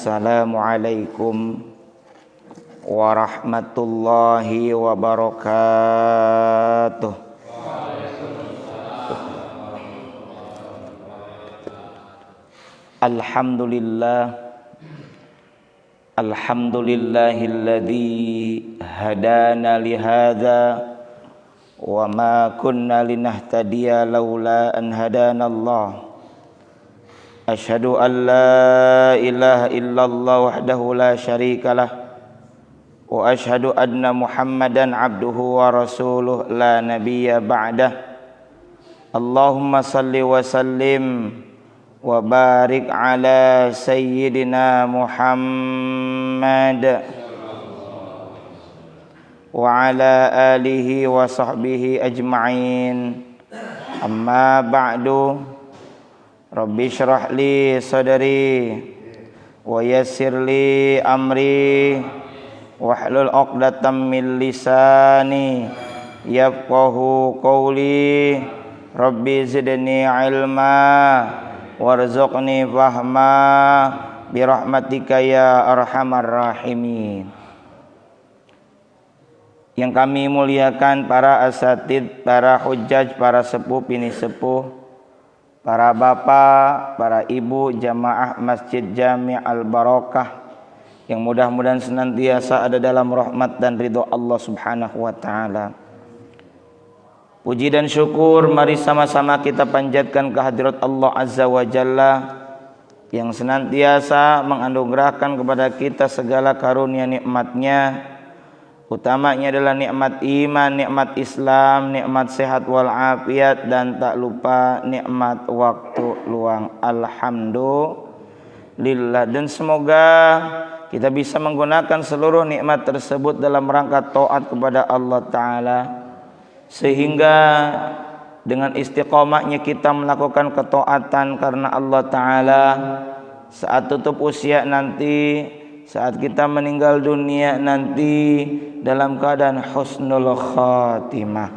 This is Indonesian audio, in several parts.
Assalamualaikum warahmatullahi wabarakatuh. Alhamdulillahilladzi hadana lihadza wa ma kunna linahtadiya laula an hadanallah. Asyhadu an la ilaha illallah wahdahu la syarikalah wa asyhadu anna Muhammadan abduhu wa rasuluh la nabiyya ba'dah. Allahumma salli wa sallim wa barik ala sayyidina Muhammad wa ala alihi wa sahbihi ajma'in. Amma ba'du. Rabbi syrah li sadri wa yassir li amri wahlul 'uqdatam min lisani yafqahu qawli. Rabbi zidni ilma warzuqni fahma birahmatika ya arhamar rahimin. Yang kami muliakan para asatid, para hujjaj, para sepuh bini sepuh, para bapak, para ibu jamaah Masjid Jami' Al-Barakah yang mudah-mudahan senantiasa ada dalam rahmat dan ridho Allah Subhanahu wa taala. Puji dan syukur mari sama-sama kita panjatkan kehadirat Allah Azza wa Jalla yang senantiasa menganugerahkan kepada kita segala karunia nikmat-Nya. Utamanya adalah nikmat iman, nikmat Islam, nikmat sehat walafiat, dan tak lupa nikmat waktu luang. Alhamdulillah. Dan semoga kita bisa menggunakan seluruh nikmat tersebut dalam rangka taat kepada Allah Ta'ala, sehingga dengan istiqomahnya kita melakukan ketaatan karena Allah Ta'ala, saat tutup usia nanti, saat kita meninggal dunia nanti dalam keadaan husnul khatimah.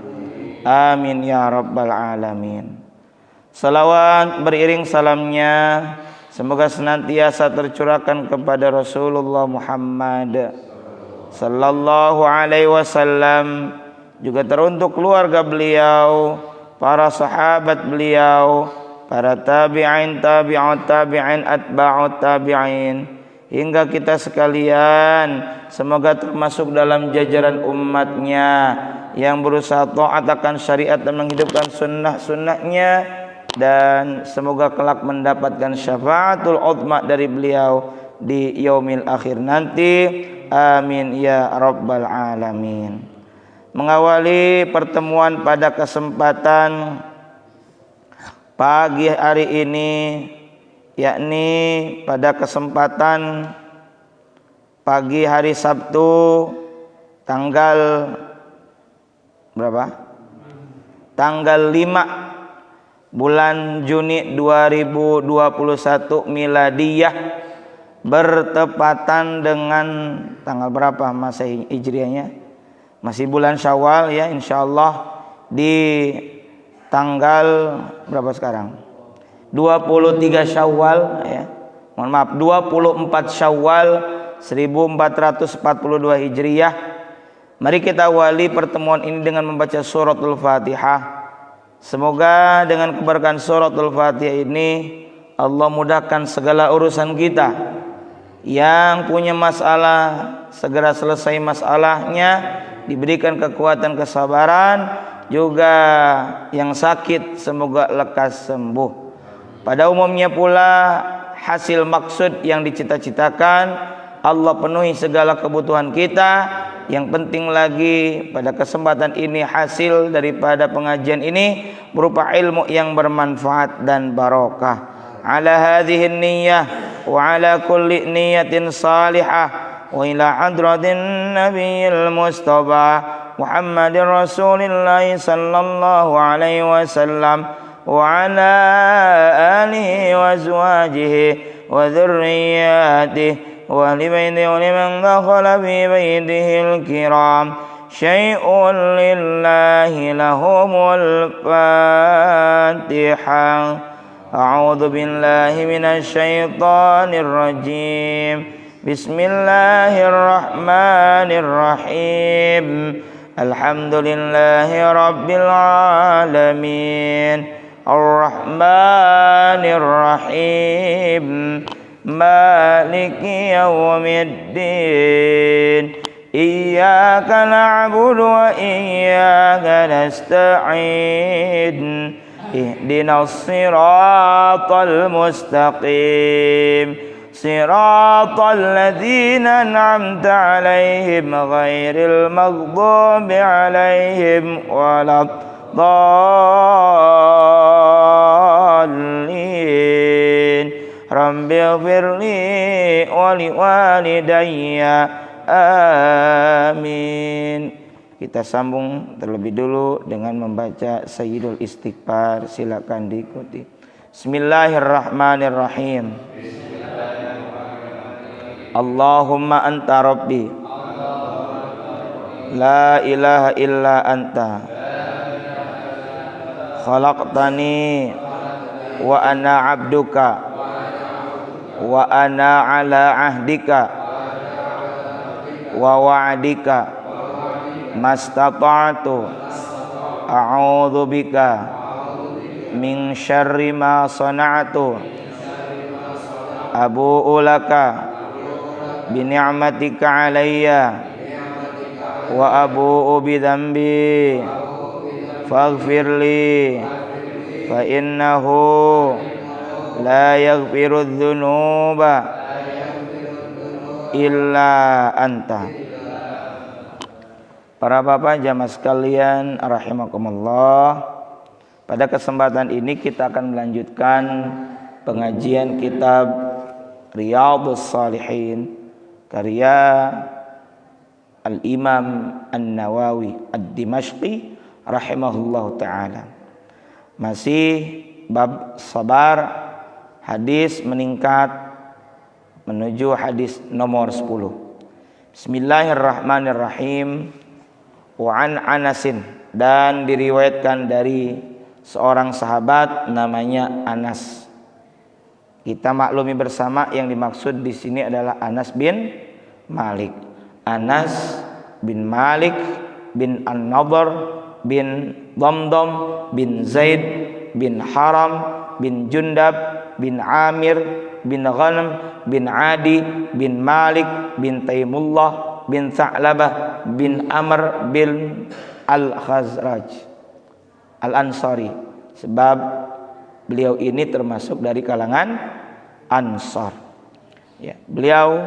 Amin ya rabbal alamin. Salawat beriring salamnya semoga senantiasa tercurahkan kepada Rasulullah Muhammad sallallahu alaihi wasallam, juga teruntuk keluarga beliau, para sahabat beliau, para tabi'in, tabi'ut tabi'in, atba'ut tabi'in, hingga kita sekalian semoga termasuk dalam jajaran umatnya yang berusaha taat akan syariat dan menghidupkan sunnah-sunnahnya, dan semoga kelak mendapatkan syafaatul uzma dari beliau di yaumil akhir nanti. Amin ya rabbal alamin. Mengawali pertemuan pada kesempatan pagi hari ini, yakni pada kesempatan pagi hari Sabtu tanggal berapa? Tanggal 5 bulan Juni 2021 miladiyah, bertepatan dengan tanggal berapa Masehi Hijriahnya? Masih bulan Syawal ya, insyaallah di tanggal berapa sekarang? 23 Syawal ya. Mohon maaf, 24 Syawal 1442 Hijriah. Mari kita awali pertemuan ini dengan membaca suratul Fatihah. Semoga dengan keberkahan suratul Fatihah ini Allah mudahkan segala urusan kita. Yang punya masalah segera selesai masalahnya, diberikan kekuatan kesabaran, juga yang sakit semoga lekas sembuh. Pada umumnya pula hasil maksud yang dicita-citakan Allah penuhi segala kebutuhan kita. Yang penting lagi pada kesempatan ini hasil daripada pengajian ini berupa ilmu yang bermanfaat dan barokah. Ala hadhihi niyyah wa ala kulli niyatin salihah wa ila hadratin nabiyil mustafa Muhammadir Rasulillah sallallahu alaihi wasallam wa ala alihi wa azwajihi wa dhurriyyatihi wa li baitihi wa liman dakhala fi baitihil kiram syai'un lillahi lahumul fatihah. A'udzu billahi minasy syaithanir rajim. Bismillahirrahmanirrahim. Alhamdulillahi rabbil alamin. Ar-Rahmanir Rahim. Maliki yaumiddin. Iyyaka na'budu wa iyyaka nasta'in. Ihdinas siratal mustaqim. Siratal ladzina an'amta 'alaihim ghairil maghdubi 'alaihim waladdallin. Rabbighfirli wa liwalidayya. Amin. Kita sambung terlebih dulu dengan membaca Sayyidul Istighfar. Silakan diikuti. Bismillahirrahmanirrahim. Allahumma anta rabbi, la ilaha illa anta, khalaqtani wa ana abduka, wa ana ala ahdika wa wa'dika mastata'tu, a'udzu bika min syarri ma sana'tu, abu'u laka bi ni'matika 'alayya wa abu'u bi dzambi faghfirli fa innahu la yaghfiru dzunuba illa anta. Para bapak jamaah sekalian rahimakumullah, pada kesempatan ini kita akan melanjutkan pengajian kitab Riyadhus Shalihin karya Al-Imam An-Nawawi Ad-Dimashqi rahimahullahu ta'ala. Masih bab sabar, hadis meningkat menuju hadis nomor 10. Bismillahirrahmanirrahim. Wa an Anasin, dan diriwayatkan dari seorang sahabat namanya Anas. Kita maklumi bersama yang dimaksud di sini adalah Anas bin Malik. Anas bin Malik bin An-Nadhr bin Damdam bin Zaid bin Haram bin Jundab bin Amir bin Ghanam bin Adi bin Malik bin Taimullah bin Tha'labah bin Amr bin Al-Khazraj Al-Ansari. Sebab beliau ini termasuk dari kalangan Ansar. Ya, beliau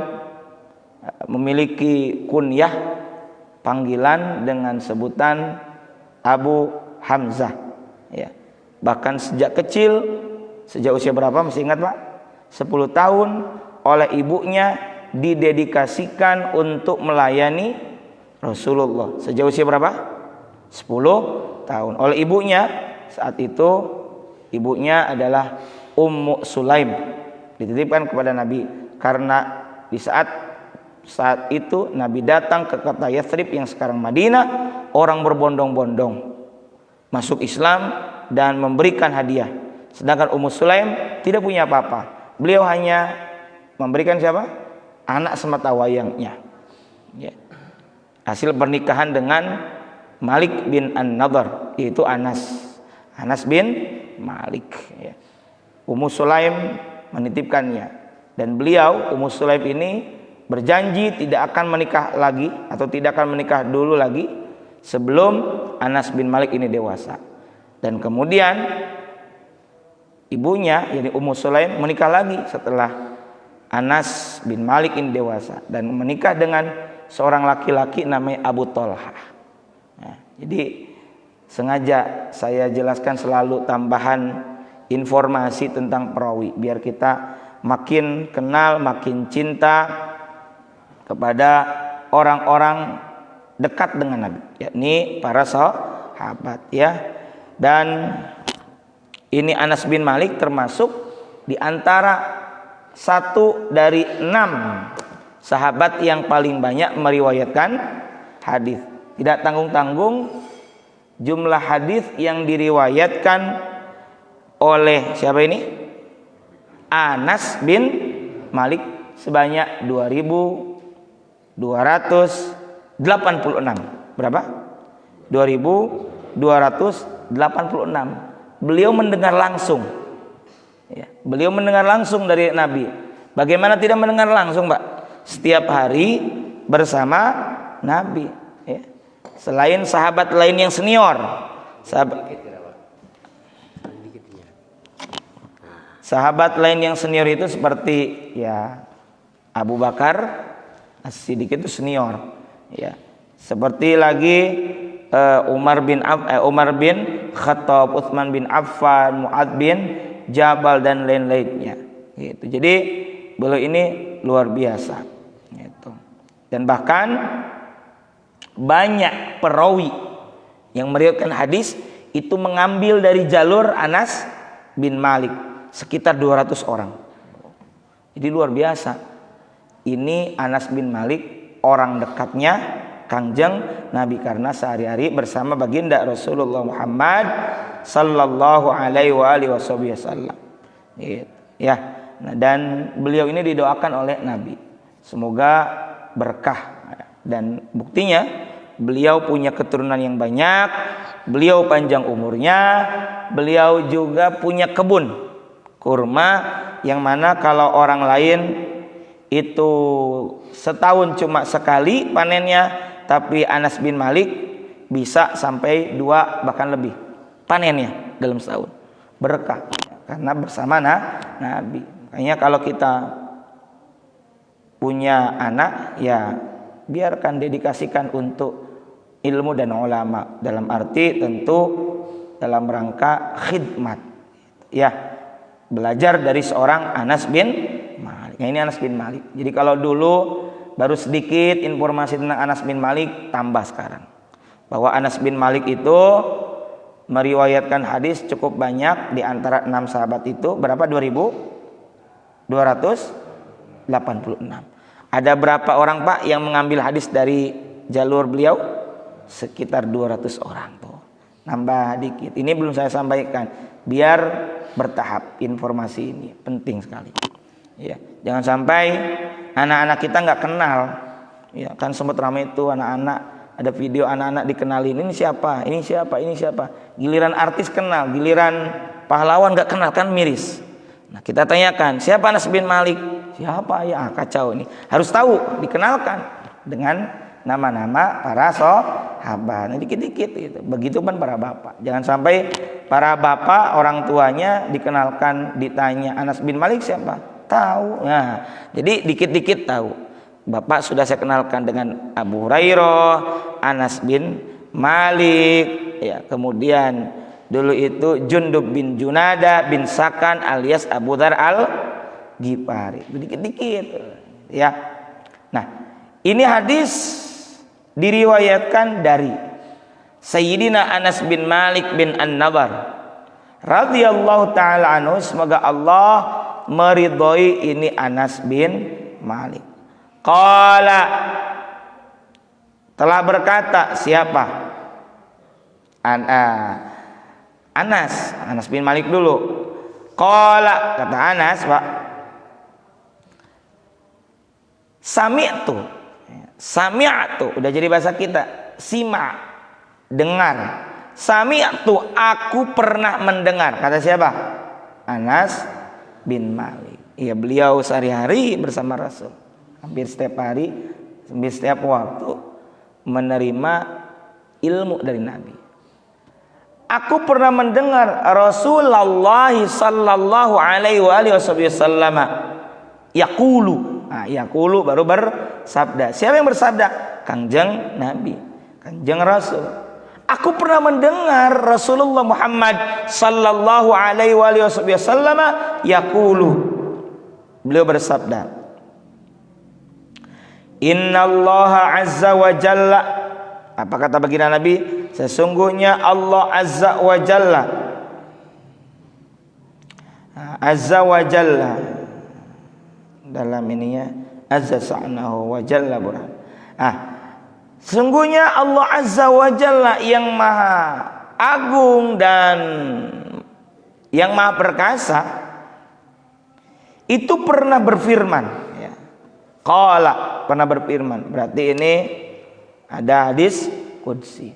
memiliki kunyah, panggilan dengan sebutan Abu Hamzah. Ya. Bahkan sejak kecil, sejak usia berapa masih ingat Pak? 10 tahun oleh ibunya didedikasikan untuk melayani Rasulullah. Sejak usia berapa? 10 tahun. Oleh ibunya, saat itu ibunya adalah Ummu Sulaim, dititipkan kepada Nabi karena di saat itu Nabi datang ke kota Yathrib yang sekarang Madinah, orang berbondong-bondong masuk Islam dan memberikan hadiah. Sedangkan Ummu Sulaim tidak punya apa-apa. Beliau hanya memberikan siapa? Anak sematawayangnya. Ya. Hasil pernikahan dengan Malik bin An-Nadhr, yaitu Anas bin Malik. Ya. Ummu Sulaim menitipkannya, dan beliau Ummu Sulaim ini berjanji tidak akan menikah lagi atau tidak akan menikah dulu lagi sebelum Anas bin Malik ini dewasa. Dan kemudian ibunya, yakni Ummu Sulaim, menikah lagi setelah Anas bin Malik ini dewasa dan menikah dengan seorang laki-laki namanya Abu Thalhah. Nah, jadi sengaja saya jelaskan selalu tambahan informasi tentang perawi biar kita makin kenal, makin cinta kepada orang-orang dekat dengan Nabi, yakni para sahabat ya. Dan ini Anas bin Malik termasuk di antara satu dari 6 sahabat yang paling banyak meriwayatkan hadis. Tidak tanggung-tanggung jumlah hadis yang diriwayatkan oleh siapa ini? Anas bin Malik sebanyak 2.286. Berapa? 2.286. Beliau mendengar langsung. Ya, beliau mendengar langsung dari Nabi. Bagaimana tidak mendengar langsung, Pak? Setiap hari bersama Nabi. Ya. Selain sahabat lain yang senior, sahabat lain yang senior itu seperti ya Abu Bakar As-Siddiq itu senior. Ya. Seperti lagi Umar bin Khattab, Utsman bin Affan, Mu'adz bin Jabal dan lain-lainnya. Gitu. Jadi beliau ini luar biasa. Gitu. Dan bahkan banyak perawi yang meriwayatkan hadis itu mengambil dari jalur Anas bin Malik, sekitar 200 orang. Jadi luar biasa. Ini Anas bin Malik orang dekatnya Kangjeng Nabi karena sehari-hari bersama baginda Rasulullah Muhammad sallallahu alaihi wasallam. Gitu. Ya. Nah, dan beliau ini didoakan oleh Nabi. Semoga berkah. Dan buktinya beliau punya keturunan yang banyak, beliau panjang umurnya, beliau juga punya kebun kurma yang mana kalau orang lain itu setahun cuma sekali panennya, tapi Anas bin Malik bisa sampai 2 bahkan lebih panennya dalam setahun. Berkah karena bersama Nabi. Makanya kalau kita punya anak ya biarkan dedikasikan untuk ilmu dan ulama, dalam arti tentu dalam rangka khidmat. Ya, belajar dari seorang Anas bin Malik. Nah, ini Anas bin Malik. Jadi kalau dulu baru sedikit informasi tentang Anas bin Malik, tambah sekarang. Bahwa Anas bin Malik itu meriwayatkan hadis cukup banyak, di antara 6 sahabat itu berapa? 2.286. Ada berapa orang, Pak, yang mengambil hadis dari jalur beliau? Sekitar 200 orang tuh. Nambah dikit. Ini belum saya sampaikan. Biar bertahap informasi ini penting sekali. Ya, jangan sampai anak-anak kita nggak kenal. Ya, kan sempat ramai itu anak-anak, ada video anak-anak dikenalin. Ini siapa? Ini siapa? Ini siapa? Giliran artis kenal, giliran pahlawan nggak kenal, kan miris. Nah, kita tanyakan, siapa Anas bin Malik? Siapa ya? Kacau ini. Harus tahu, dikenalkan dengan nama-nama para sahabat. Nah, dikit-dikit gitu. Begitupun para bapak. Jangan sampai para bapak orang tuanya dikenalkan, ditanya Anas bin Malik siapa? Tahu. Nah, jadi dikit-dikit tahu. Bapak sudah saya kenalkan dengan Abu Hurairah, Anas bin Malik, ya, kemudian dulu itu Jundub bin Junada bin Sakan alias Abu Dzar al-Ghifari. Dikit-dikit ya. Nah, ini hadis diriwayatkan dari Sayyidina Anas bin Malik bin An-Nadhr radhiyallahu taala anhu, semoga Allah meridhoi ini Anas bin Malik. Qala, telah berkata siapa? Anas bin Malik dulu. Qala, kata Anas, Pak, Sami'tu, udah jadi bahasa kita. Sima, dengar. Sami'tu, aku pernah mendengar. Kata siapa? Anas bin Malik. Iya, beliau sehari-hari bersama Rasul. Hampir setiap hari, hampir setiap waktu menerima ilmu dari Nabi. Aku pernah mendengar Rasulullah sallallahu alaihi wasallam yaqulu. Nah, yaqulu baru bersabda. Siapa yang bersabda? Kangjeng Nabi, Kangjeng Rasul. Aku pernah mendengar Rasulullah Muhammad sallallahu alaihi wasallam yaqulu. Beliau bersabda, Innallaha azza wa jalla. Apa kata baginda Nabi? Sesungguhnya Allah azza wa jalla, azza wa jalla dalam ininya azza sa'nahu wa jalla burhan. Sesungguhnya Allah azza wa jalla yang maha agung dan yang Maha Perkasa itu pernah berfirman, ya. Qala, pernah berfirman. Berarti ini ada hadis qudsi.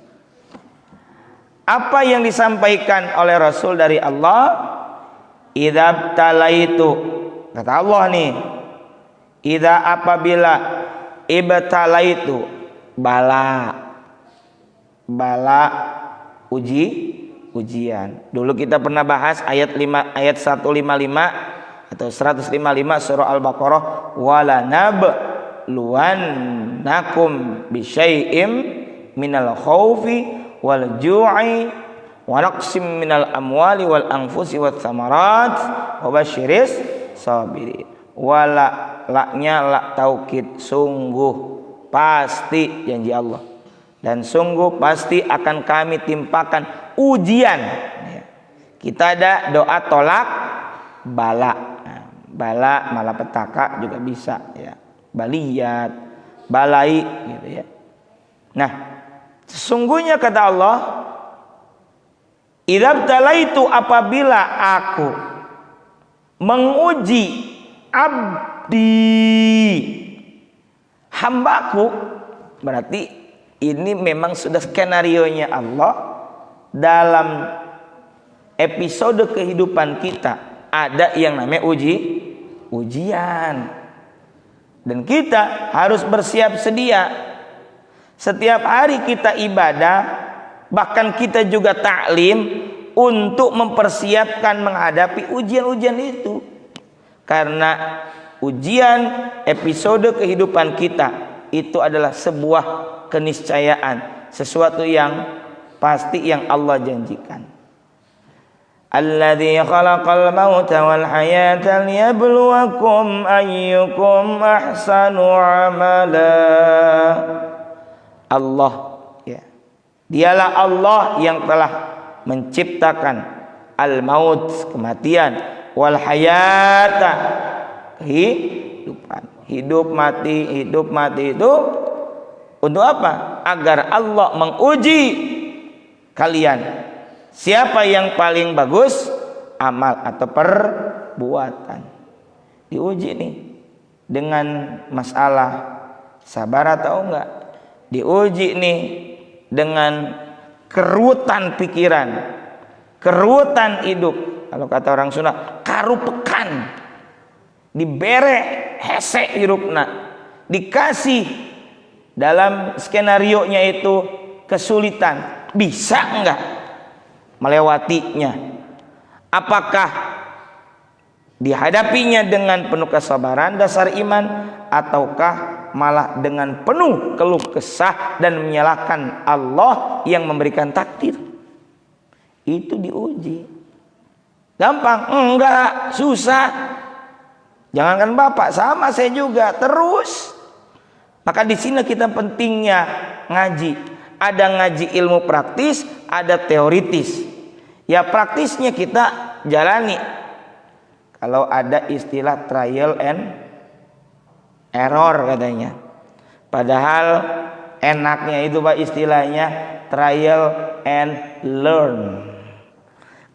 Apa yang disampaikan oleh Rasul dari Allah? Idza talaitu, kata Allah nih, idza apabila ibtalaitu, bala ujian. Dulu kita pernah bahas ayat 155 atau 155 surah Al-Baqarah, wala nabluwannakum bisyai'im minal khaufi wal ju'i wa naqsim minal amwali wal anfusi wat thamarat wa basyiris sabirin. Wala laknya la taukid, sungguh pasti janji Allah, dan sungguh pasti akan kami timpakan ujian. Kita ada doa tolak bala. Bala malapetaka juga bisa, ya. Baliyat, balai gitu ya. Nah, sesungguhnya kata Allah, idzabtalaitu, apabila aku menguji abdi, hambaku, berarti ini memang sudah skenarionya Allah dalam episode kehidupan kita. Ada yang namanya ujian, dan kita harus bersiap sedia. Setiap hari kita ibadah, bahkan kita juga taklim untuk mempersiapkan menghadapi ujian-ujian itu. Karena ujian episode kehidupan kita itu adalah sebuah keniscayaan, sesuatu yang pasti yang Allah janjikan. Alladzi khalaqal mauta wal hayata liyabluwakum ayyukum ahsanu amala. Allah, ya. Dialah Allah yang telah menciptakan al-maut, kematian, wal hayata, kehidupan. Hidup mati itu untuk apa? Agar Allah menguji kalian. Siapa yang paling bagus amal atau perbuatan. Diuji nih dengan masalah sabar atau enggak. Diuji nih dengan kerutan pikiran, kerutan hidup. Kalau kata orang Sunda, karupekan. Dibere hese hirupna. Dikasih dalam skenarionya itu kesulitan. Bisa enggak melewatinya? Apakah dihadapinya dengan penuh kesabaran dasar iman, ataukah malah dengan penuh keluh kesah dan menyalahkan Allah yang memberikan takdir? Itu diuji. Gampang? Enggak, susah. Jangankan Bapak, sama saya juga terus. Maka di sini kita pentingnya ngaji. Ada ngaji ilmu praktis, ada teoritis. Ya praktisnya kita jalani. Kalau ada istilah trial and error katanya. Padahal enaknya itu Pak istilahnya trial and learn.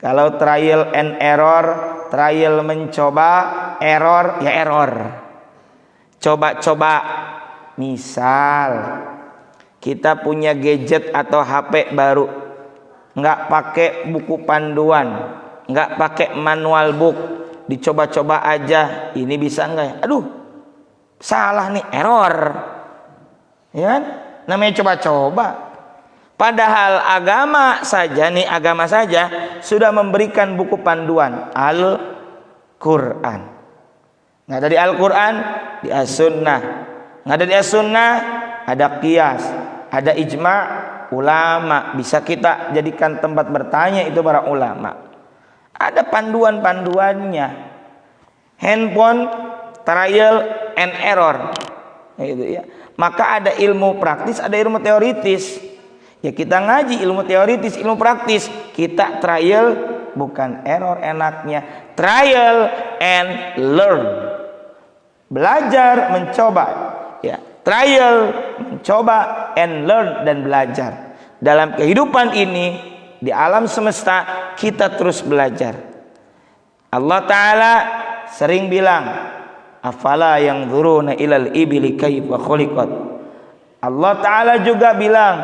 Kalau trial and error, trial mencoba, error ya error. Coba-coba. Misal kita punya gadget atau HP baru, nggak pakai buku panduan, nggak pakai manual book, dicoba-coba aja, ini bisa nggak ya? Aduh, salah nih, error, ya kan? Namanya coba-coba. Padahal agama saja sudah memberikan buku panduan Al-Quran. Nggak ada di Al-Quran, di As-Sunnah. Nggak ada di As-Sunnah, ada qiyas, ada ijma' ulama. Bisa kita jadikan tempat bertanya itu para ulama. Ada panduan-panduannya. Handphone trial and error, gitu ya. Maka ada ilmu praktis, ada ilmu teoritis. Ya kita ngaji ilmu teoritis, ilmu praktis. Kita trial bukan error enaknya. Trial and learn. Belajar, mencoba. Ya, trial, mencoba, and learn, dan belajar. Dalam kehidupan ini, di alam semesta, kita terus belajar. Allah Ta'ala sering bilang, afala yanzuruna ilal ibili kaifa khuliqat. Allah Ta'ala juga bilang,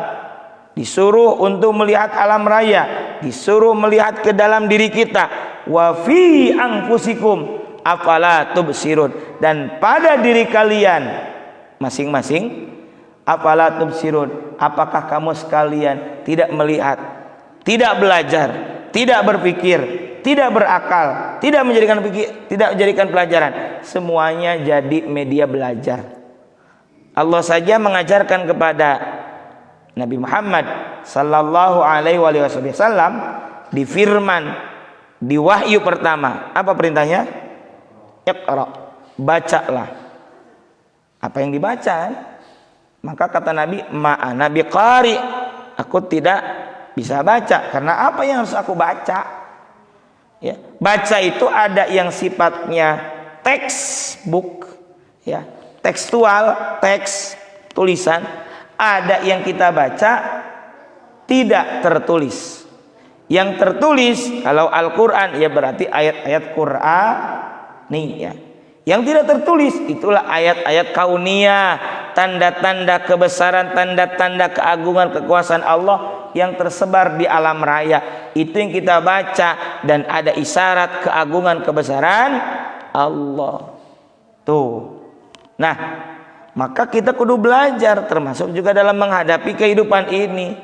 disuruh untuk melihat alam raya, disuruh melihat ke dalam diri kita. Wa fi anfusikum afala tubsirun, dan pada diri kalian masing-masing, afala tubsirun, apakah kamu sekalian tidak melihat, tidak belajar, tidak berpikir, tidak berakal, tidak menjadikan pelajaran, semuanya jadi media belajar. Allah saja mengajarkan kepada Nabi Muhammad sallallahu alaihi wasallam di firman, di wahyu pertama, apa perintahnya? Iqra, bacalah. Apa yang dibaca? Maka kata Nabi, ma'ana biqari, aku tidak bisa baca. Karena apa yang harus aku baca? Ya, baca itu ada yang sifatnya textbook, ya, tekstual, teks, tulisan. Ada yang kita baca tidak tertulis. Yang tertulis kalau Al-Quran ya berarti ayat-ayat Quran nih ya. Yang tidak tertulis itulah ayat-ayat kauniyah, tanda-tanda kebesaran, tanda-tanda keagungan kekuasaan Allah yang tersebar di alam raya. Itu yang kita baca dan ada isyarat keagungan kebesaran Allah. Tuh. Nah, maka kita kudu belajar, termasuk juga dalam menghadapi kehidupan ini.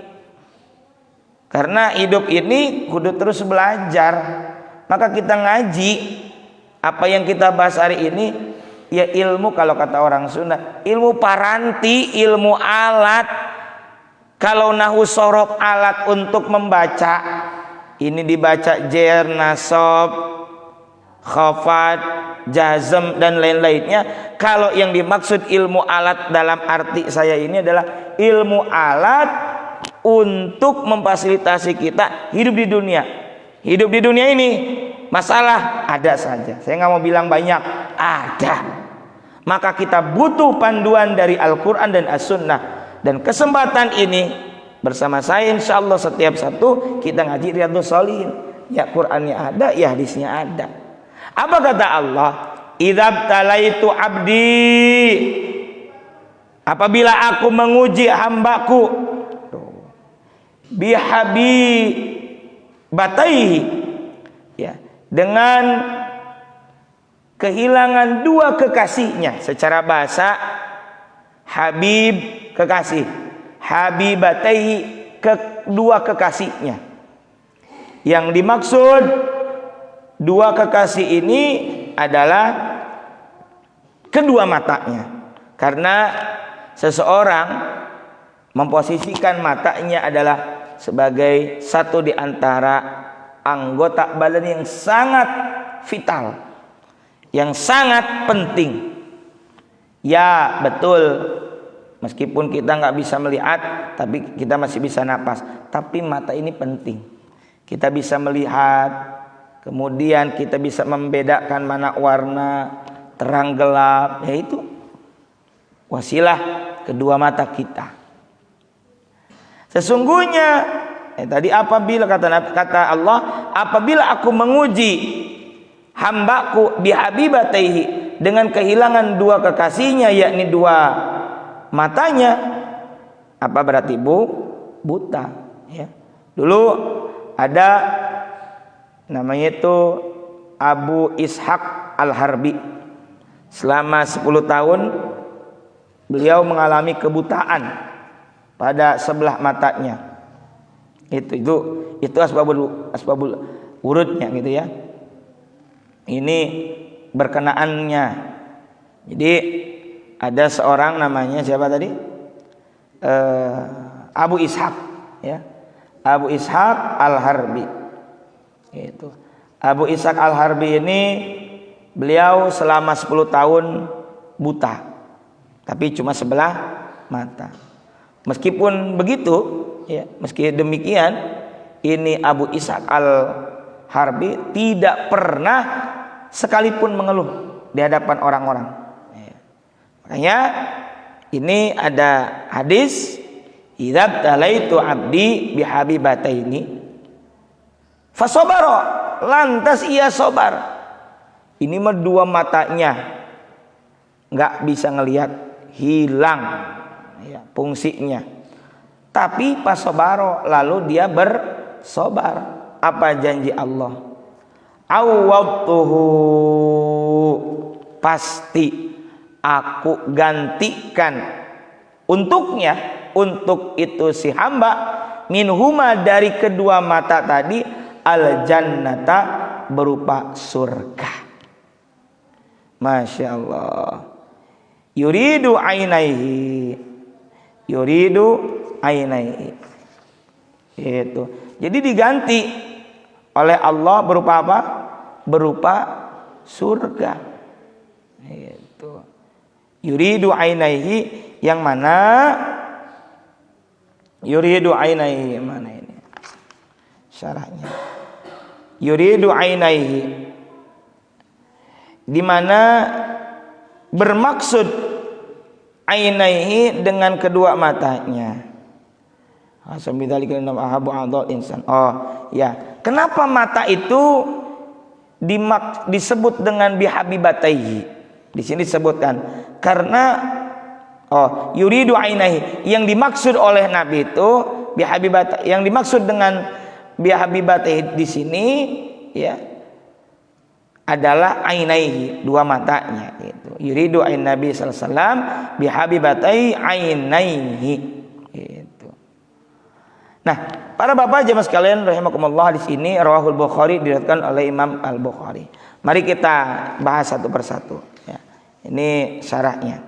Karena hidup ini kudu terus belajar. Maka kita ngaji. Apa yang kita bahas hari ini ya ilmu, kalau kata orang Sunda, ilmu paranti, ilmu alat. Kalau nahu sorof alat untuk membaca, ini dibaca jer, nasob, khafat, jazm dan lain-lainnya. Kalau yang dimaksud ilmu alat dalam arti saya ini adalah ilmu alat untuk memfasilitasi kita hidup di dunia. Hidup di dunia ini masalah ada saja. Saya nggak mau bilang banyak, ada. Maka kita butuh panduan dari Al-Quran dan As-Sunnah. Dan kesempatan ini bersama saya insya Allah setiap Sabtu kita ngaji Riyadhus Shalihin. Ya Qurannya ada, ya hadisnya ada. Apa kata Allah? Idzabtalaitu abdi, apabila aku menguji hambaku bihabi bataihi, ya, dengan kehilangan dua kekasihnya. Secara bahasa habib kekasih, habibataihi kedua kekasihnya. Yang dimaksud dua kekasih ini adalah kedua matanya. Karena seseorang memposisikan matanya adalah sebagai satu di antara anggota badan yang sangat vital, yang sangat penting. Ya betul, meskipun kita nggak bisa melihat, tapi kita masih bisa napas. Tapi mata ini penting. Kita bisa melihat, kemudian kita bisa membedakan mana warna, terang gelap, yaitu wasilah kedua mata kita. Sesungguhnya tadi apabila kata Allah, apabila aku menguji hambaku bihabibataihi dengan kehilangan dua kekasihnya, yakni dua matanya, apa berarti buta, ya. Dulu ada namanya itu Abu Ishaq Al-Harbi. Selama 10 tahun beliau mengalami kebutaan pada sebelah matanya. Itu asbabul urutnya gitu ya. Ini berkenaannya. Jadi ada seorang namanya siapa tadi? Abu Ishaq, ya. Abu Ishaq Al-Harbi. Itu. Abu Ishaq Al-Harbi ini beliau selama 10 tahun buta. Tapi cuma sebelah mata. Meskipun begitu, ya, meski demikian, ini Abu Ishaq Al-Harbi tidak pernah sekalipun mengeluh di hadapan orang-orang. Ya. Makanya ini ada hadis, idzabtalaitu abdi bihabibataini fasabara, lantas ia sabar. Ini mah dua matanya nggak bisa ngelihat, hilang ya, fungsinya. Tapi pas sobaro, lalu dia bersobar. Apa janji Allah? Awwadtuhu, pasti aku gantikan untuknya, untuk itu si hamba, minhuma dari kedua mata tadi, al jannata, berupa surga. Masya Allah. Yuridu ainaihi, yuridu ainaihi. Itu. Jadi diganti oleh Allah berupa apa? Berupa surga. Itu. Yuridu ainaihi, yang mana? Yuridu ainaihi, yang mana ini? Syarahnya. Yuridu ainaihi, di mana bermaksud ainaihi dengan kedua matanya. Oh ya, kenapa mata itu disebut dengan bihabibataihi? Di sini disebutkan karena yuridu ainaihi, yang dimaksud oleh Nabi itu bihabibat, yang dimaksud dengan bihabibataihi di sini ya adalah ainaihi, dua matanya gitu. Yuridu ain Nabi sallallahu alaihi wasallam bihabibatai ainaihi gitu. Nah, para bapak jemaah sekalian rahimakumullah, di sini rawahul Bukhari, diriwayatkan oleh Imam Al-Bukhari. Mari kita bahas satu persatu ya. Ini syarahnya.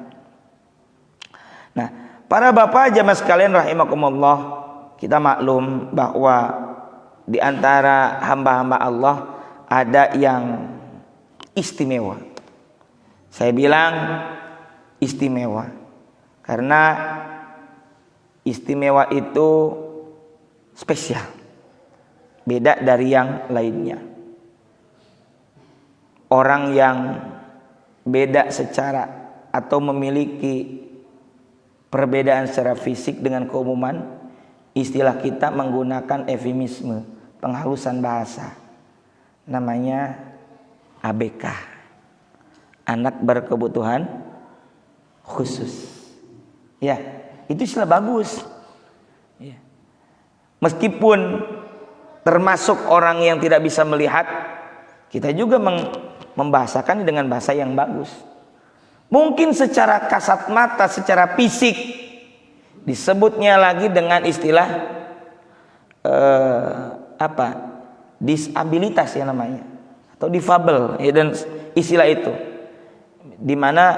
Nah, para bapak jemaah sekalian rahimakumullah, kita maklum bahwa di antara hamba-hamba Allah ada yang istimewa. Saya bilang istimewa karena istimewa itu spesial, beda dari yang lainnya. Orang yang beda secara atau memiliki perbedaan secara fisik dengan keumuman, istilah kita menggunakan eufemisme, penghalusan bahasa, namanya ABK, anak berkebutuhan khusus. Ya, itu istilah bagus. Ya. Meskipun termasuk orang yang tidak bisa melihat, kita juga membahasakan dengan bahasa yang bagus. Mungkin secara kasat mata, secara fisik disebutnya lagi dengan istilah disabilitas ya namanya, atau difabel ya, dan istilah itu di mana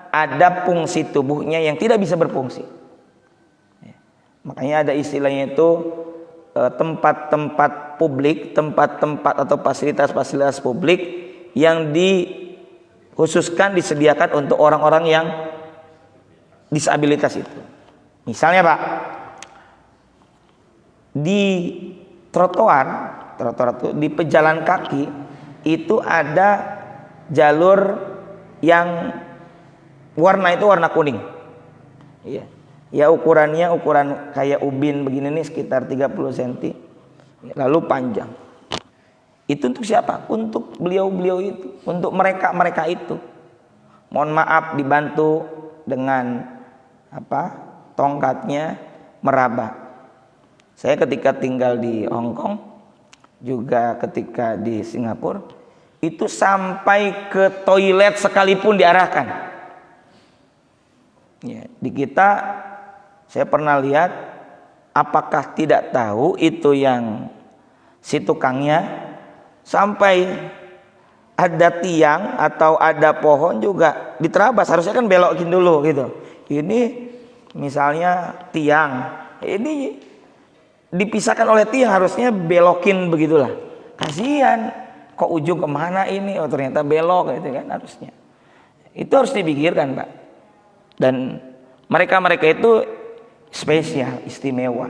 ada fungsi tubuhnya yang tidak bisa berfungsi. Ya. Makanya ada istilahnya itu tempat-tempat publik, tempat-tempat atau fasilitas-fasilitas publik yang dikhususkan disediakan untuk orang-orang yang disabilitas itu. Misalnya Pak, di trotoar itu, di pejalan kaki itu ada jalur yang warna itu warna kuning. Iya. Ya ukurannya ukuran kayak ubin begini nih, sekitar 30 cm. Lalu panjang. Itu untuk siapa? Untuk beliau-beliau itu, untuk mereka itu. Mohon maaf dibantu dengan tongkatnya meraba. Saya ketika tinggal di Hong Kong, juga ketika di Singapura, itu sampai ke toilet sekalipun diarahkan. Ya, di kita saya pernah lihat, apakah tidak tahu itu yang si tukangnya sampai ada tiang atau ada pohon juga diterabas, harusnya kan belokin dulu gitu. Ini misalnya tiang, ini dipisahkan oleh tiang, harusnya belokin begitulah. Kasihan, kok ujung kemana ini? Oh ternyata belok gitu kan, harusnya. Itu harus dipikirkan Pak. Dan mereka itu spesial, istimewa.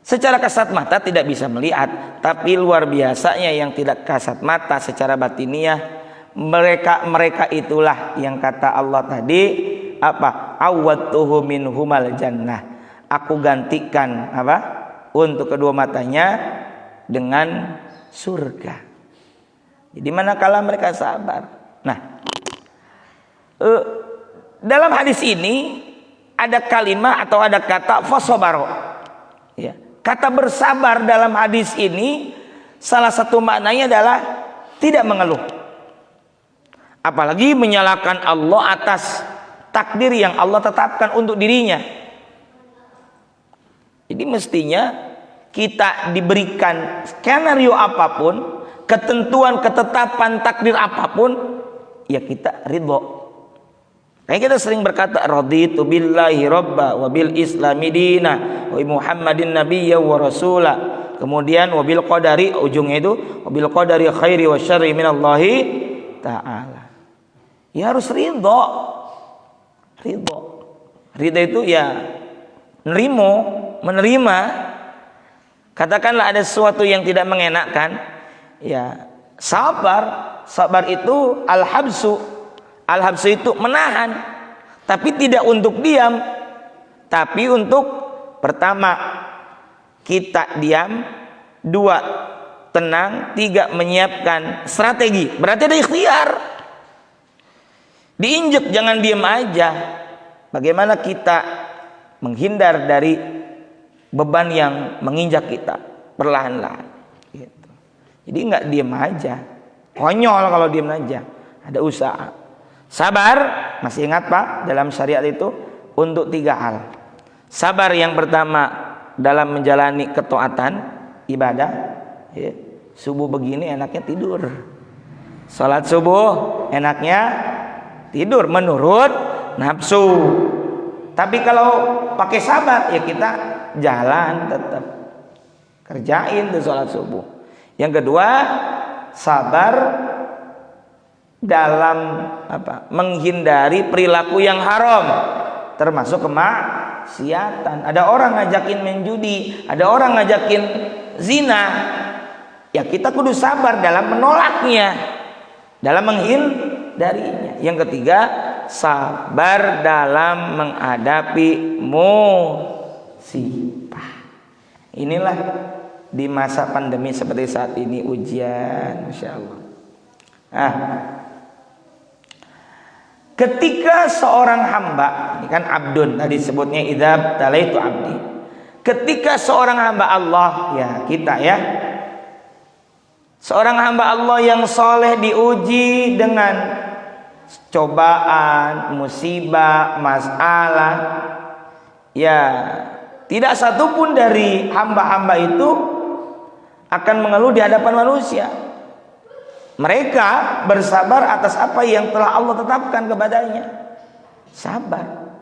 Secara kasat mata tidak bisa melihat, tapi luar biasanya yang tidak kasat mata secara batiniah, mereka itulah yang kata Allah tadi, awwadtuhu minhumal jannah. Aku gantikan untuk kedua matanya dengan surga. Jadi manakala mereka sabar. Nah, dalam hadis ini ada kalimat atau ada kata fasobaro. Ya. Kata bersabar dalam hadis ini salah satu maknanya adalah tidak mengeluh. Apalagi menyalahkan Allah atas takdir yang Allah tetapkan untuk dirinya. Jadi mestinya kita diberikan skenario apapun, ketentuan, ketetapan, takdir apapun, ya kita ridho. Kayak kita sering berkata raditu billahi robba wa bil islami dina wa muhammadin nabiyya wa rasula. Kemudian wabil qadari, ujungnya itu wabil qadari khairi wa syarri minallahi ta'ala. Ya harus ridho. Ridho itu ya menerima. Katakanlah ada sesuatu yang tidak mengenakkan, ya sabar. Sabar itu al-habsu. Al-habsu itu menahan, tapi tidak untuk diam, tapi untuk pertama kita diam, dua tenang, tiga menyiapkan strategi. Berarti ada ikhtiar. Diinjek, jangan diam aja. Bagaimana kita menghindar dari beban yang menginjak kita perlahan-lahan gitu. Jadi nggak diam aja, konyol kalau diam aja. Ada usaha. Sabar, masih ingat Pak, dalam syariat itu untuk 3 hal. Sabar yang pertama dalam menjalani ketaatan ibadah, ya. Subuh begini enaknya tidur, salat subuh enaknya tidur menurut nafsu. Tapi kalau pakai sabar, ya kita jalan tetap kerjain tuh salat subuh. Yang kedua, sabar dalam menghindari perilaku yang haram, termasuk kemaksiatan. Ada orang ngajakin main judi, ada orang ngajakin zina, ya kita kudu sabar dalam menolaknya, dalam menghindarinya. Yang ketiga, sabar dalam menghadapi musibah. Inilah di masa pandemi seperti saat ini ujian, Masya Allah. Ketika seorang hamba, ini kan abdun tadi sebutnya idza talaitu abdi. Ketika seorang hamba Allah, ya kita ya, seorang hamba Allah yang soleh diuji dengan cobaan, musibah, masalah, ya tidak satupun dari hamba-hamba itu akan mengeluh di hadapan manusia. Mereka bersabar atas apa yang telah Allah tetapkan kepadanya. Sabar.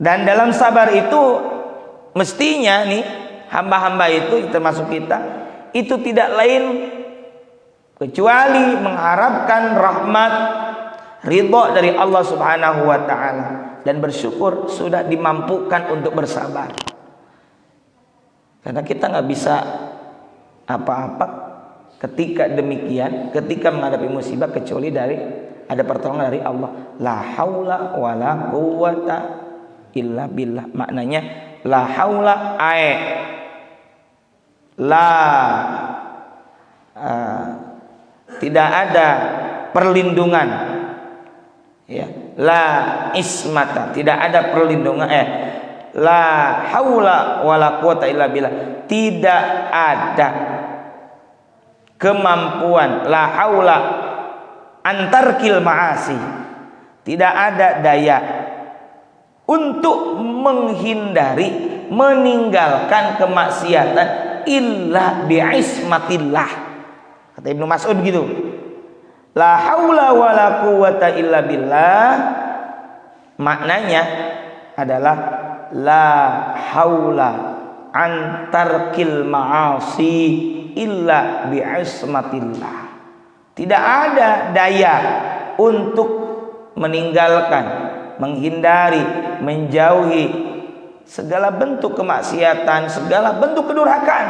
Dan dalam sabar itu mestinya nih hamba-hamba itu termasuk kita itu tidak lain kecuali mengharapkan rahmat, ridha dari Allah Subhanahu wa taala dan bersyukur sudah dimampukan untuk bersabar. Karena kita nggak bisa apa-apa ketika demikian, ketika menghadapi musibah kecuali dari ada pertolongan dari Allah. La haula wala quwata illa billah. Maknanya la haula tidak ada perlindungan, ya. La ismata, tidak ada perlindungan. La haula wala quwata illa billah. Tidak ada kemampuan, la haula antarkil ma'asi, tidak ada daya untuk menghindari, meninggalkan kemaksiatan illa bi'ismatillah. Kata Ibnu Mas'ud gitu. La haula wala quwata illa billah maknanya adalah la haula antarkil ma'asi illa bi'ismatillah. Tidak ada daya untuk meninggalkan, menghindari, menjauhi segala bentuk kemaksiatan, segala bentuk kedurhakaan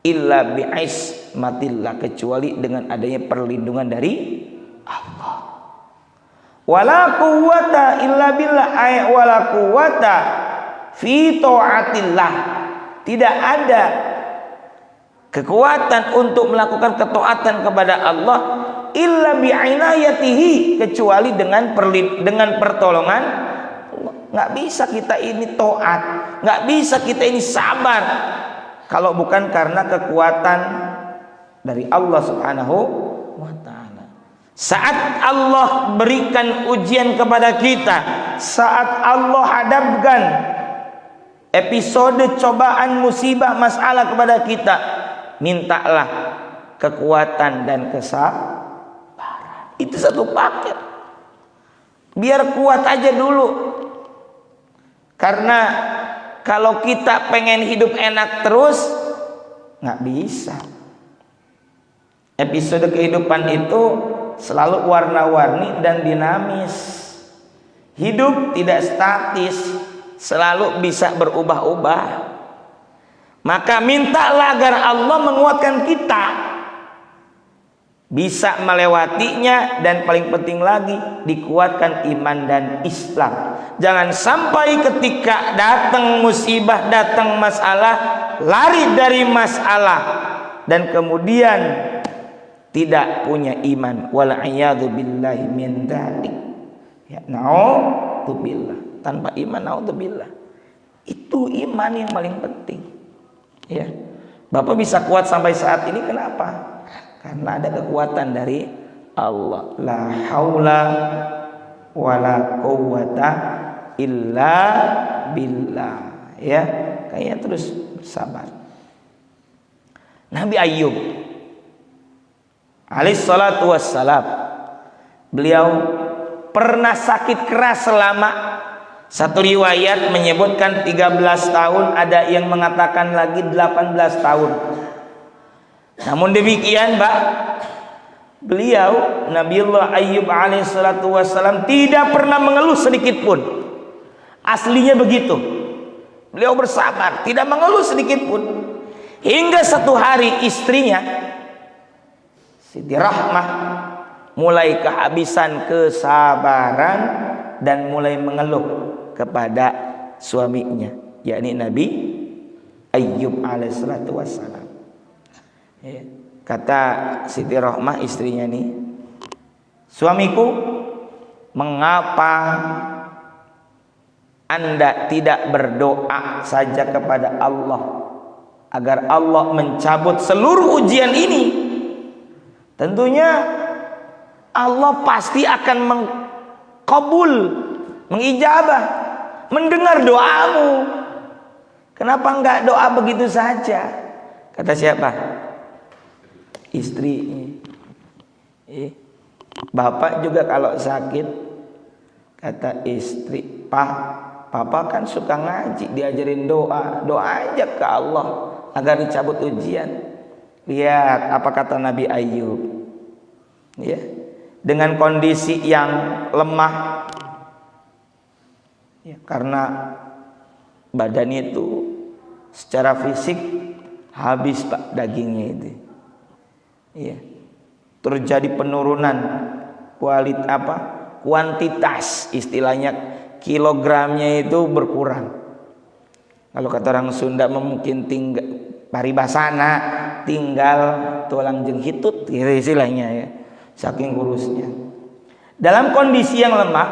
illa bi'ismatillah, kecuali dengan adanya perlindungan dari Allah. Wala quwwata illa billah, ay wala quwwata fi ta'atillah. Tidak ada kekuatan untuk melakukan ketaatan kepada Allah illa bi'inayatihi, kecuali dengan pertolongan Allah. Nggak bisa kita ini taat, nggak bisa kita ini sabar kalau bukan karena kekuatan dari Allah Subhanahu wa ta'ala. Saat Allah berikan ujian kepada kita, saat Allah hadapkan episode cobaan, musibah, masalah kepada kita, mintalah kekuatan dan kesabaran. Itu satu paket. Biar kuat aja dulu. Karena kalau kita pengen hidup enak terus, nggak bisa. Episode kehidupan itu selalu warna-warni dan dinamis. Hidup tidak statis, selalu bisa berubah-ubah. Maka mintalah agar Allah menguatkan kita bisa melewatinya, dan paling penting lagi dikuatkan iman dan Islam. Jangan sampai ketika datang musibah, datang masalah, lari dari masalah dan kemudian tidak punya iman. Wal'iyadu billahi min dzalik. Ya, na'udzubillah. Tanpa iman, na'udzubillah. Itu iman yang paling penting. Ya. Bapak bisa kuat sampai saat ini kenapa? Karena ada kekuatan dari Allah. La haula wala quwwata illa billah. Ya, kayaknya terus bersabar. Nabi Ayyub alaihi salatu wassalam, beliau pernah sakit keras selama, satu riwayat menyebutkan 13 tahun, ada yang mengatakan lagi 18 tahun. Namun demikian, Mbak, beliau Nabiullah Ayyub alaihi salatu wassalam tidak pernah mengeluh sedikit pun. Aslinya begitu. Beliau bersabar, tidak mengeluh sedikit pun. Hingga satu hari istrinya Siti Rahmah mulai kehabisan kesabaran dan mulai mengeluh kepada suaminya, yakni Nabi Ayyub alaihissalatu wassalam. Ya. Kata Siti Rahmah istrinya nih, suamiku, mengapa Anda tidak berdoa saja kepada Allah agar Allah mencabut seluruh ujian ini? Tentunya Allah pasti akan mengkabul, mengijabah, mendengar doamu. Kenapa enggak doa begitu saja? Kata siapa? Istri. Bapak juga kalau sakit, kata istri, Papa kan suka ngaji, diajarin doa aja ke Allah agar dicabut ujian. Lihat apa kata Nabi Ayyub, ya, dengan kondisi yang lemah, ya, karena badannya itu secara fisik habis Pak dagingnya itu, ya, terjadi penurunan kuantitas, istilahnya kilogramnya itu berkurang. Kalau kata orang Sunda mungkin tinggal paribasana, tinggal tulang jenghitut, gitu istilahnya, ya, saking kurusnya. Dalam kondisi yang lemah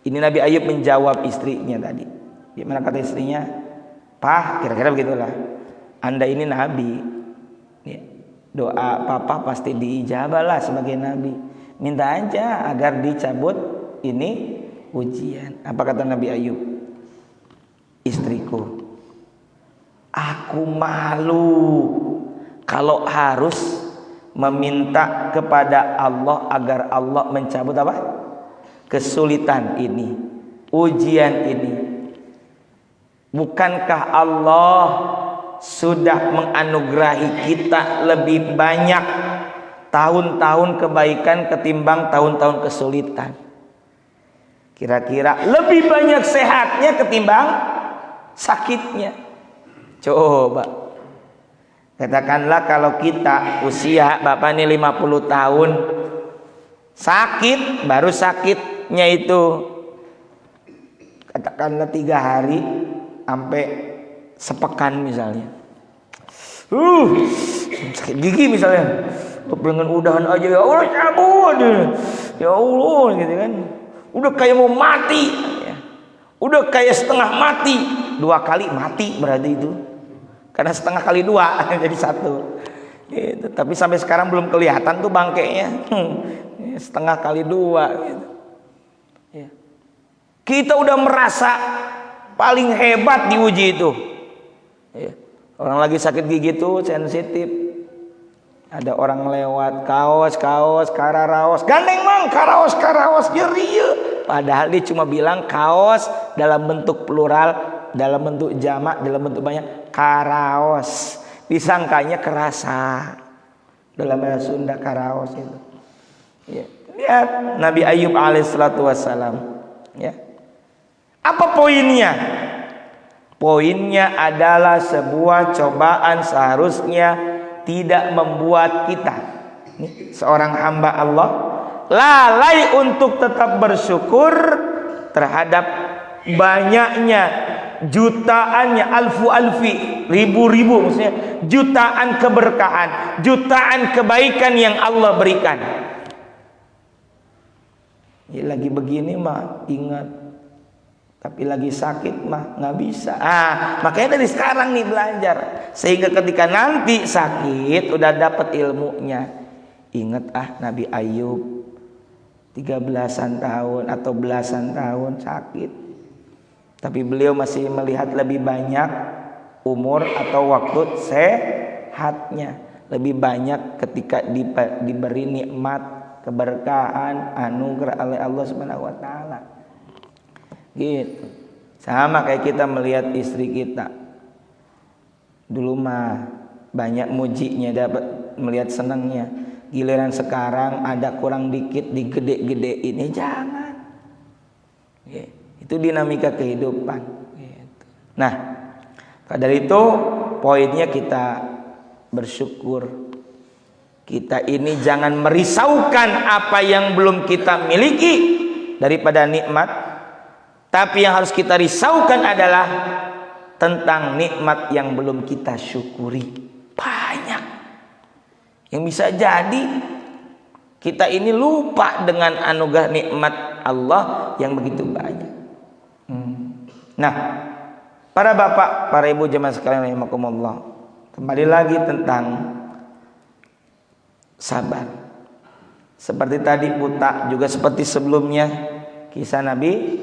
ini Nabi Ayyub menjawab istrinya tadi. Gimana kata istrinya? Kira-kira begitulah, Anda ini nabi, ya, doa papa pasti diijabah lah sebagai nabi. Minta aja agar dicabut ini ujian. Apa kata Nabi Ayyub? Istriku, aku malu kalau harus meminta kepada Allah agar Allah mencabut apa? Kesulitan ini, ujian ini. Bukankah Allah sudah menganugerahi kita lebih banyak tahun-tahun kebaikan ketimbang tahun-tahun kesulitan? Kira-kira lebih banyak sehatnya ketimbang sakitnya. Coba katakanlah kalau kita usia Bapak ini 50 tahun, sakit, baru sakitnya itu katakanlah 3 hari sampai sepekan misalnya. sakit gigi misalnya, dengan udahan aja ya Allah cabut, ya Allah gitu kan, udah kayak mau mati, ya. Udah kayak setengah mati, 2 kali mati berarti itu, karena setengah kali 2 jadi 1. Gitu. Tapi sampai sekarang belum kelihatan tuh bangkainya, setengah kali 2. Gitu. Ya. Kita udah merasa paling hebat diuji itu. Ya. Orang lagi sakit gigi tuh sensitif. Ada orang lewat, kaos, kararaos, gandeng mang, karaos, jerieu. Padahal dia cuma bilang kaos dalam bentuk plural, dalam bentuk jamak, dalam bentuk banyak, karaos. Disangkanya kerasa. Dalam bahasa Sunda karaos itu. Ya. Lihat Nabi Ayub alaihissalatu wassalam. Ya. Apa poinnya? Poinnya adalah sebuah cobaan seharusnya tidak membuat kita, seorang hamba Allah, lalai untuk tetap bersyukur terhadap banyaknya, jutaannya, alfi, ribu-ribu, maksudnya jutaan keberkahan, jutaan kebaikan yang Allah berikan. Ya, lagi begini mah ingat, tapi lagi sakit mah nggak bisa. Makanya dari sekarang nih belajar, sehingga ketika nanti sakit udah dapat ilmunya. Ingat Nabi Ayub 13-an tahun atau belasan tahun sakit, tapi beliau masih melihat lebih banyak umur atau waktu sehatnya, lebih banyak ketika diberi nikmat, keberkahan, anugerah oleh Allah Subhanahu wa taala. Gitu. Sama kayak kita melihat istri kita. Dulu mah banyak mujinya, dapat melihat senangnya. Giliran sekarang ada kurang dikit digede-gedein, jangan. Itu dinamika kehidupan. Gitu. Nah, dari itu poinnya kita bersyukur. Kita ini jangan merisaukan apa yang belum kita miliki daripada nikmat. Tapi yang harus kita risaukan adalah tentang nikmat yang belum kita syukuri. Banyak yang bisa jadi kita ini lupa dengan anugerah nikmat Allah yang begitu banyak. Nah, para bapak, para ibu jemaah sekalian rahimakumullah, kembali lagi tentang sabar. Seperti tadi buta, juga seperti sebelumnya kisah Nabi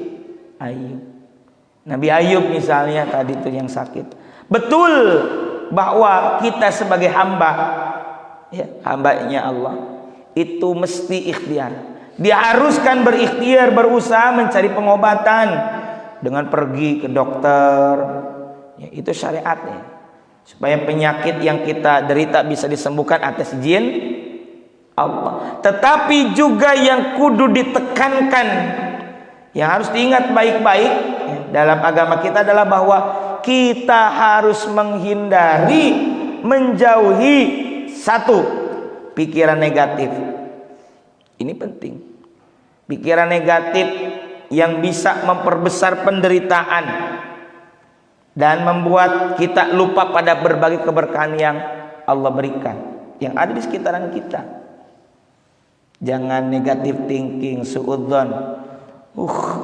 Ayub. Nabi Ayub misalnya tadi itu yang sakit. Betul bahwa kita sebagai hamba, ya, hambanya Allah, itu mesti ikhtiar. Diharuskan berikhtiar, berusaha mencari pengobatan dengan pergi ke dokter. Ya, itu syariatnya. Supaya penyakit yang kita derita bisa disembuhkan atas izin Allah. Tetapi juga yang kudu ditekankan, yang harus diingat baik-baik dalam agama kita adalah bahwa kita harus menghindari, menjauhi satu, pikiran negatif. Ini penting. Pikiran negatif yang bisa memperbesar penderitaan dan membuat kita lupa pada berbagai keberkahan yang Allah berikan, yang ada di sekitaran kita. Jangan negatif thinking, suudzon.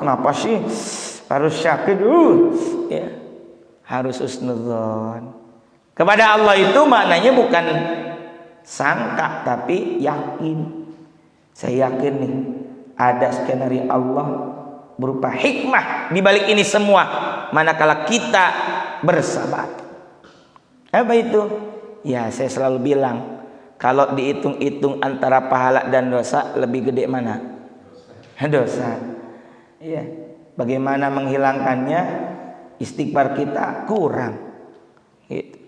Kenapa sih harus sakit? Ya, harus husnudzon. Kepada Allah itu maknanya bukan sangka, tapi yakin. Saya yakin nih ada skenario Allah berupa hikmah di balik ini semua, manakala kita bersabar. Apa itu? Ya, saya selalu bilang, kalau dihitung-hitung antara pahala dan dosa, lebih gede mana? Dosa. Iya, bagaimana menghilangkannya? Istighfar kita kurang. Gitu.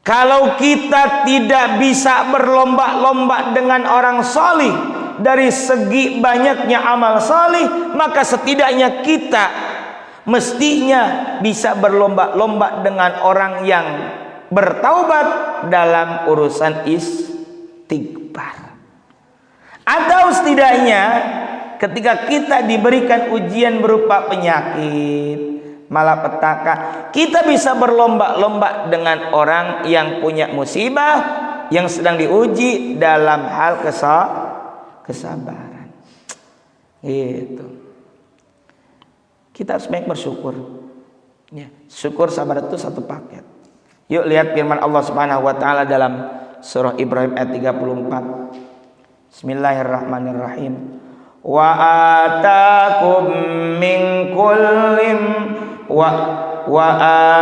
Kalau kita tidak bisa berlomba-lomba dengan orang salih dari segi banyaknya amal salih, maka setidaknya kita mestinya bisa berlomba-lomba dengan orang yang bertaubat dalam urusan istighfar. Atau setidaknya ketika kita diberikan ujian berupa penyakit, malapetaka. Kita bisa berlomba-lomba dengan orang yang punya musibah, yang sedang diuji dalam hal kesabaran. Gitu. Kita harus banyak bersyukur. Ya, syukur sabar itu satu paket. Yuk lihat firman Allah Subhanahu wa taala dalam surah Ibrahim ayat 34. Bismillahirrahmanirrahim. Wa atakum min kullim wa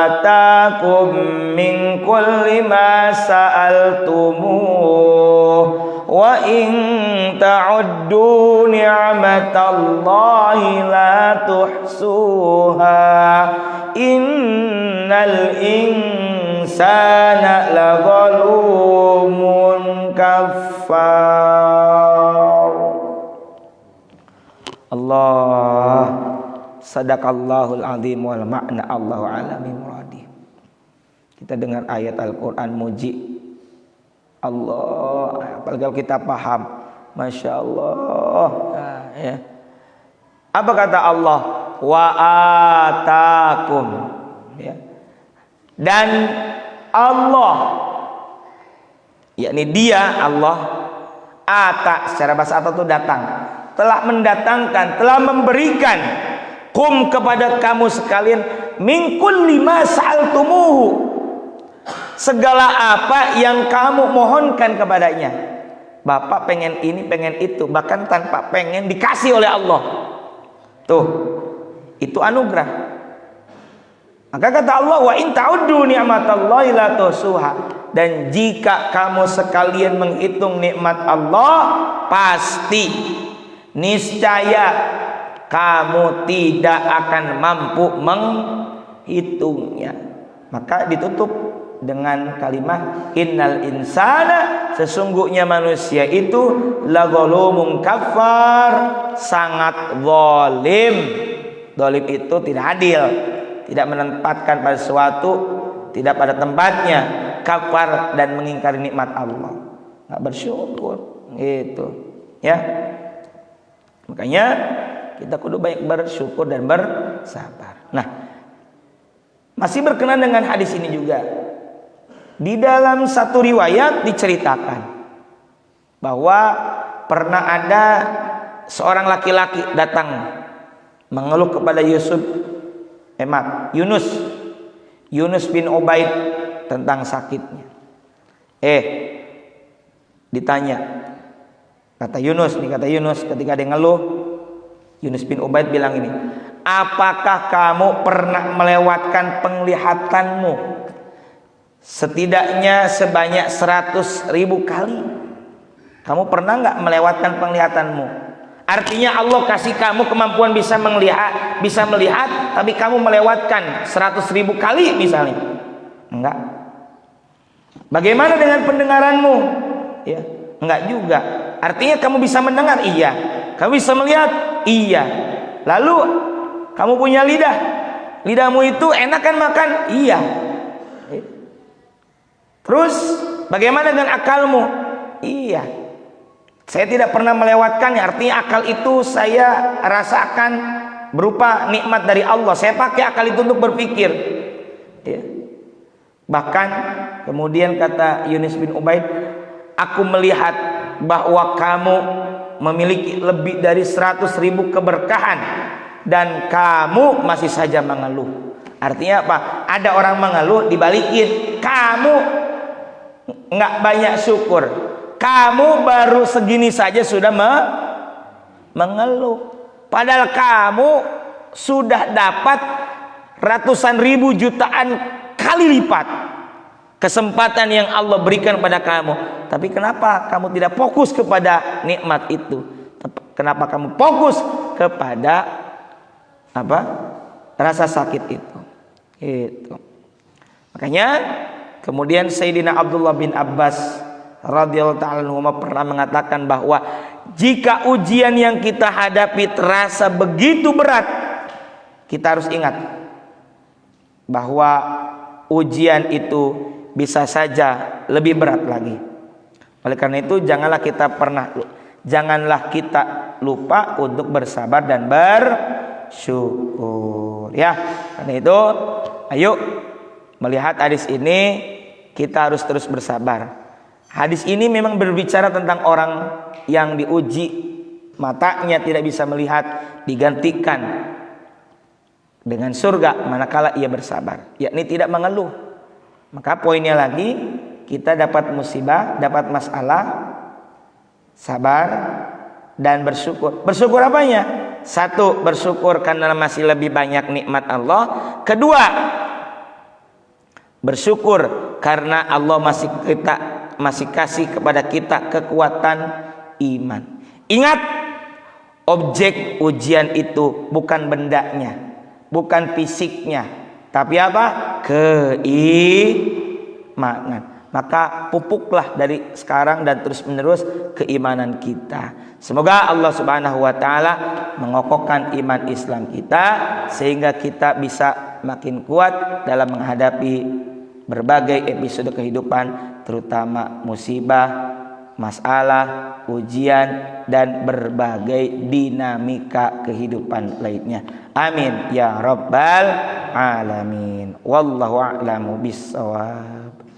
atakum min kulli ma sa'altumuh wa in ta'uddu ni'matallahi la tuhsuha innal insana lazalumun kafar. Allah sadaqallahul azim wal ma'na Allahu alami muradi. Kita dengar ayat Al-Quran muji Allah, apalagi kalau kita paham, Masya Allah. Nah, ya. Apa kata Allah? Wa atakum, ya. Dan Allah, yakni dia Allah, ata secara bahasa Arab itu datang, telah mendatangkan, telah memberikan kum kepada kamu sekalian min kulli ma sa'altumuhu, segala apa yang kamu mohonkan kepadanya. Bapak pengen ini, pengen itu, bahkan tanpa pengen dikasih oleh Allah. Tuh, itu anugerah. Maka kata Allah, wa in ta'uddu ni'matallahi la tuhsuha. Dan jika kamu sekalian menghitung nikmat Allah, pasti niscaya kamu tidak akan mampu menghitungnya. Maka ditutup dengan kalimat innal insana, sesungguhnya manusia itu lazalumun kafar, sangat zalim. Zalim itu tidak adil, tidak menempatkan pada sesuatu tidak pada tempatnya, kafar dan mengingkari nikmat Allah, nggak bersyukur gitu ya. Makanya kita kudu baik bersyukur dan bersabar. Nah, masih berkenan dengan hadis ini juga, di dalam satu riwayat diceritakan bahwa pernah ada seorang laki-laki datang mengeluh kepada Yunus bin Ubaid tentang sakitnya. Ditanya, kata Yunus ketika dia ngeluh, Yunus bin Ubaid bilang ini, apakah kamu pernah melewatkan penglihatanmu setidaknya sebanyak 100.000 kali? Kamu pernah nggak melewatkan penglihatanmu? Artinya Allah kasih kamu kemampuan bisa melihat, tapi kamu melewatkan 100.000 kali misalnya. Enggak. Bagaimana dengan pendengaranmu? Ya, enggak juga. Artinya kamu bisa mendengar, iya. Kamu bisa melihat, iya. Lalu kamu punya lidah. Lidahmu itu enak kan makan? Iya. Terus bagaimana dengan akalmu? Iya. Saya tidak pernah melewatkannya. Artinya akal itu saya rasakan berupa nikmat dari Allah. Saya pakai akal itu untuk berpikir. Ya. Bahkan kemudian kata Yunus bin Ubaid, aku melihat bahwa kamu memiliki lebih dari 100.000 keberkahan dan kamu masih saja mengeluh. Artinya apa? Ada orang mengeluh, dibalikin, kamu nggak banyak syukur. Kamu baru segini saja sudah mengeluh. Padahal kamu sudah dapat ratusan ribu jutaan kali lipat kesempatan yang Allah berikan pada kamu. Tapi kenapa kamu tidak fokus kepada nikmat itu? Kenapa kamu fokus kepada apa? Rasa sakit itu. Itu. Makanya kemudian Sayyidina Abdullah bin Abbas radhiyallahu ta'ala anhu pernah mengatakan bahwa jika ujian yang kita hadapi terasa begitu berat, kita harus ingat bahwa ujian itu bisa saja lebih berat lagi. Oleh karena itu janganlah kita lupa untuk bersabar dan bersyukur. Ya, karena itu ayo melihat hadis ini kita harus terus bersabar. Hadis ini memang berbicara tentang orang yang diuji matanya tidak bisa melihat, digantikan dengan surga manakala ia bersabar, yakni tidak mengeluh. Maka poinnya lagi, kita dapat musibah, dapat masalah, sabar dan bersyukur. Bersyukur apanya? Satu, bersyukur karena masih lebih banyak nikmat Allah. Kedua, bersyukur karena Allah masih kasih kepada kita kekuatan iman. Ingat, objek ujian itu bukan bendanya, bukan fisiknya, tapi apa? Keimanan. Maka pupuklah dari sekarang dan terus menerus keimanan kita. Semoga Allah Subhanahu wa taala mengokohkan iman Islam kita sehingga kita bisa makin kuat dalam menghadapi berbagai episode kehidupan, terutama musibah, masalah, ujian dan berbagai dinamika kehidupan lainnya. Amin ya rabbal alamin. Wallahu a'lamu bissawab.